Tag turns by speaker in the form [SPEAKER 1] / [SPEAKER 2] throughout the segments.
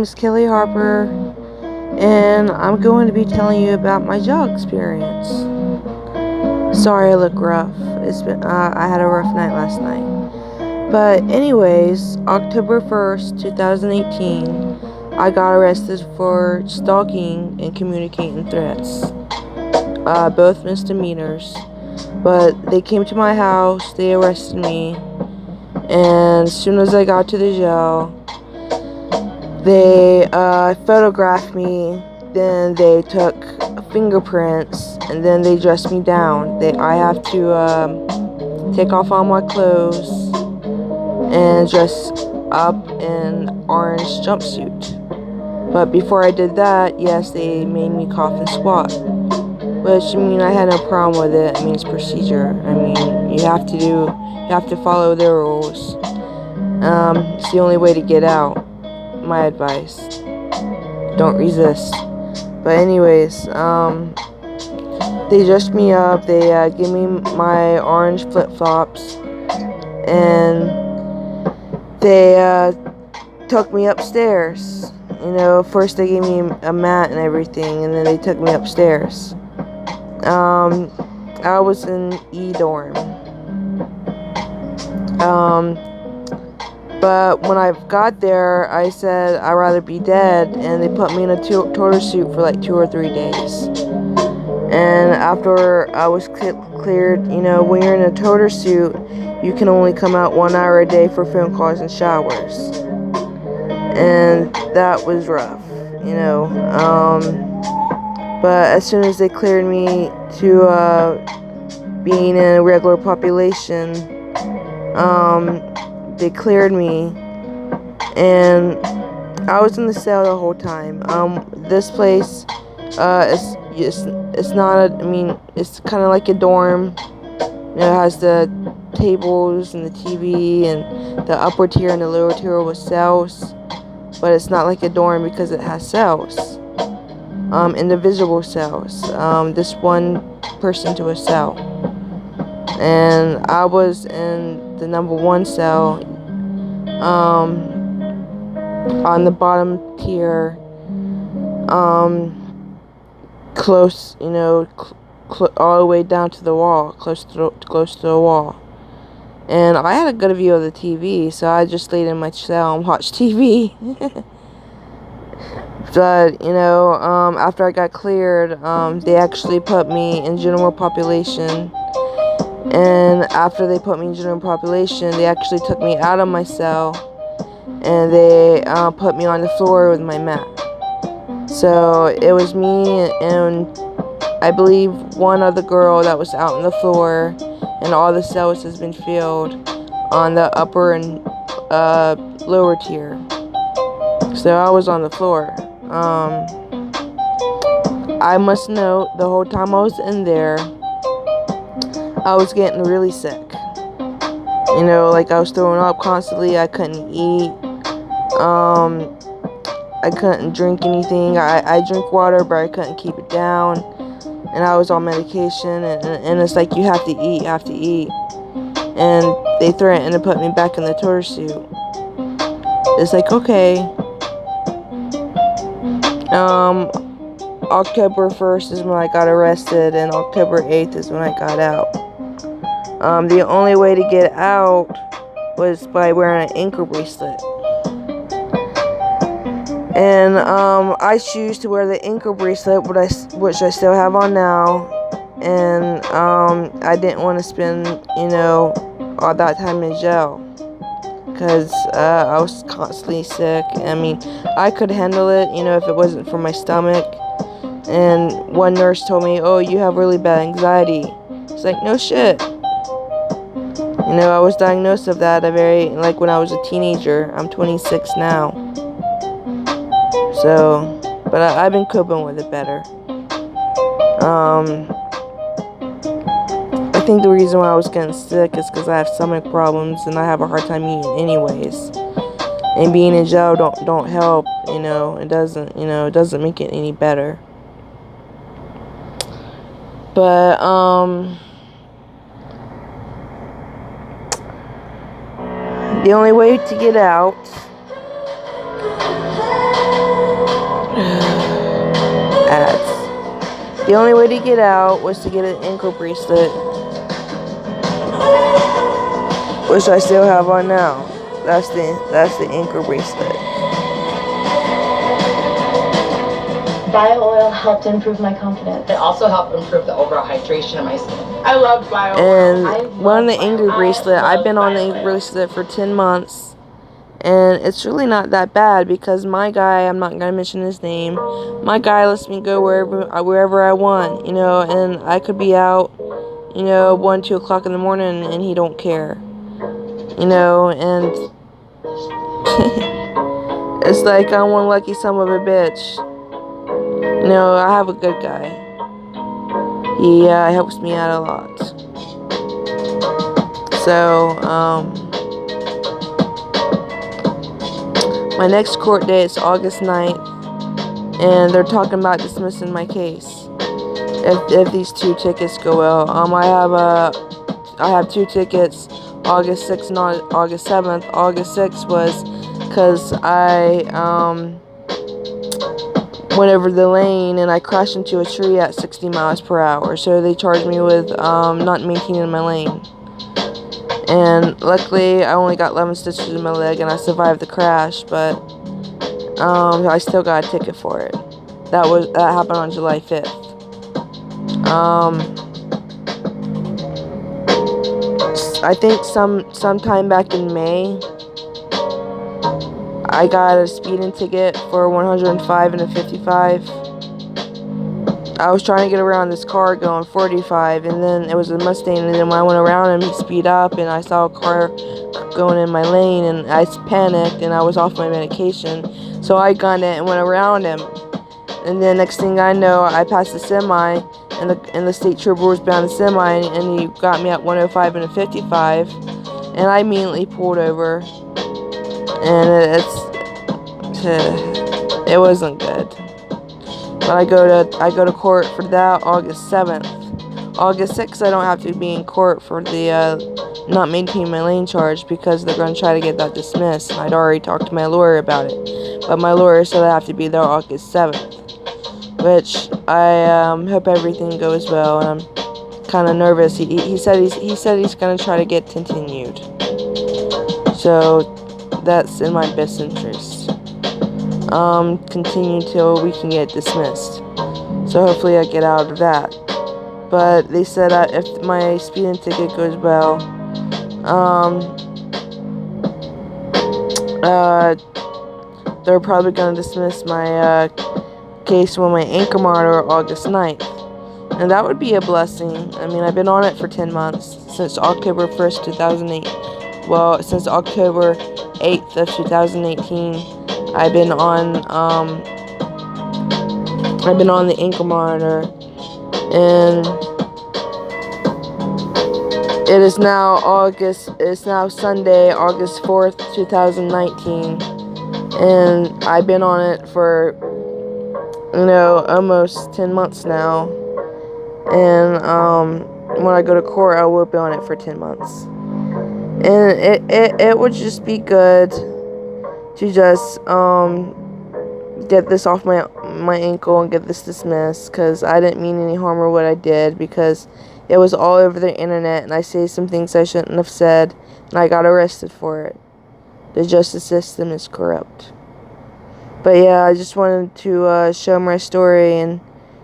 [SPEAKER 1] is Kelli Harper, and I'm going to be telling you about my jail experience. Sorry I look rough. I had a rough night last night. But anyways, October 1st, 2018, I got arrested for stalking and communicating threats. Both misdemeanors. But they came to my house, they arrested me, and as soon as I got to the jail, they photographed me, then they took fingerprints, and then they dressed me down. I have to take off all my clothes and dress up in orange jumpsuit. But before I did that, yes, they made me cough and squat. Which, I had no problem with it. It's procedure. You have to follow the rules. It's the only way to get out. My advice. Don't resist. But anyways, they dressed me up. They gave me my orange flip-flops, and they took me upstairs. First they gave me a mat and everything, and then they took me upstairs. I was in E dorm. But when I got there, I said I'd rather be dead, and they put me in a torture suit for like 2 or 3 days. And after I was cleared, when you're in a torture suit, you can only come out 1 hour a day for phone calls and showers. And that was rough, But as soon as they cleared me to being in a regular population, they cleared me, and I was in the cell the whole time. This place, it's not it's kind of like a dorm. It has the tables and the TV and the upper tier and the lower tier with cells, but it's not like a dorm because it has cells. Individual cells. This one person to a cell. And I was in the number 1 cell, on the bottom tier, close, all the way down to the wall, close to the wall. And I had a good view of the TV, so I just laid in my cell and watched TV. But, after I got cleared, they actually put me in general population. And after they put me in general population, they actually took me out of my cell, and they put me on the floor with my mat. So it was me and I believe one other girl that was out on the floor, and all the cells has been filled on the upper and lower tier. So I was on the floor. I must note, the whole time I was in there, I was getting really sick. I was throwing up constantly. I couldn't eat. I couldn't drink anything. I drink water, but I couldn't keep it down. And I was on medication, and it's like, you have to eat. And they threatened to put me back in the torture suit. It's like, okay. October 1st is when I got arrested, and October 8th is when I got out. The only way to get out was by wearing an ankle bracelet. And I choose to wear the ankle bracelet, which I still have on now. And I didn't want to spend, all that time in jail, because I was constantly sick. I could handle it, if it wasn't for my stomach. And one nurse told me, "Oh, you have really bad anxiety." It's like, no shit. I was diagnosed of that when I was a teenager. I'm 26 now. So, but I've been coping with it better. I think the reason why I was getting sick is because I have stomach problems, and I have a hard time eating anyways. And being in jail don't help, it doesn't make it any better. But, the only way to get out ads. The only way to get out was to get an ankle bracelet, which I still have on now. That's the ankle bracelet.
[SPEAKER 2] Bio oil helped improve my confidence.
[SPEAKER 3] It also helped improve the overall hydration of my skin.
[SPEAKER 2] I love bio oil.
[SPEAKER 1] And one of the ankle bracelet, I've been on the ankle bracelet for 10 months. And it's really not that bad because my guy, I'm not going to mention his name, my guy lets me go wherever I want, and I could be out, 1, 2 o'clock in the morning and he don't care, and it's like I'm one lucky son of a bitch. I have a good guy. He helps me out a lot. So, my next court date is August 9th, and they're talking about dismissing my case if these 2 tickets go well. I have 2 tickets, August 6th and August 7th. August 6th was because I went over the lane and I crashed into a tree at 60 miles per hour. So they charged me with not maintaining my lane. And luckily, I only got 11 stitches in my leg and I survived the crash, but I still got a ticket for it. That happened on July 5th. I think sometime back in May, I got a speeding ticket for 105 and a 55. I was trying to get around this car going 45, and then it was a Mustang, and then when I went around him, he speed up, and I saw a car going in my lane, and I panicked, and I was off my medication, so I gunned it and went around him. And then next thing I know, I passed the semi, and the state trooper was behind the semi, and he got me at 105 and a 55, and I immediately pulled over, and it wasn't good. But I go to court for that August 7th. August 6th, I don't have to be in court for the not maintaining my lane charge because they're going to try to get that dismissed. I'd already talked to my lawyer about it, but my lawyer said I have to be there August 7th, which I hope everything goes well. And I'm kind of nervous. He said he's going to try to get continued, so that's in my best interest. Continue till we can get dismissed. So hopefully I get out of that. But they said that if my speeding ticket goes well, they're probably going to dismiss my case with my ankle monitor August 9th. And that would be a blessing. I mean, I've been on it for 10 months, since October 1st, 2008. Well, since October 8th of 2018. I've been on the ankle monitor, and it is now Sunday, August 4th, 2019, and I've been on it for, almost 10 months now, and, when I go to court, I will be on it for 10 months, and it would just be good to just get this off my ankle and get this dismissed, because I didn't mean any harm or what I did, because it was all over the internet and I say some things I shouldn't have said and I got arrested for it. The justice system is corrupt. But yeah, I just wanted to show my story and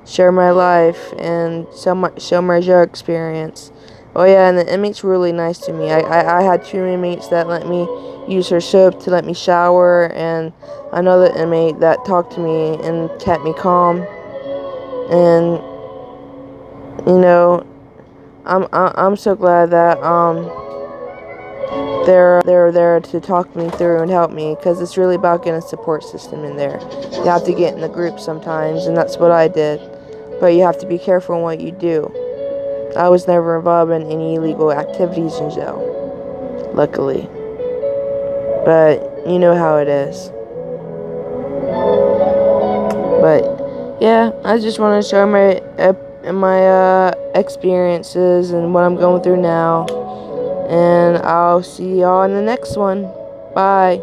[SPEAKER 1] share my life and show my jail experience. Oh yeah, and the inmates were really nice to me. I had 2 inmates that let me use her soap to let me shower, and another inmate that talked to me and kept me calm. And I'm so glad that they're there to talk me through and help me, because it's really about getting a support system in there. You have to get in the group sometimes, and that's what I did. But you have to be careful in what you do. I was never involved in any illegal activities in jail, luckily. But you know how it is. But yeah, I just want to share my experiences and what I'm going through now. And I'll see y'all in the next one. Bye.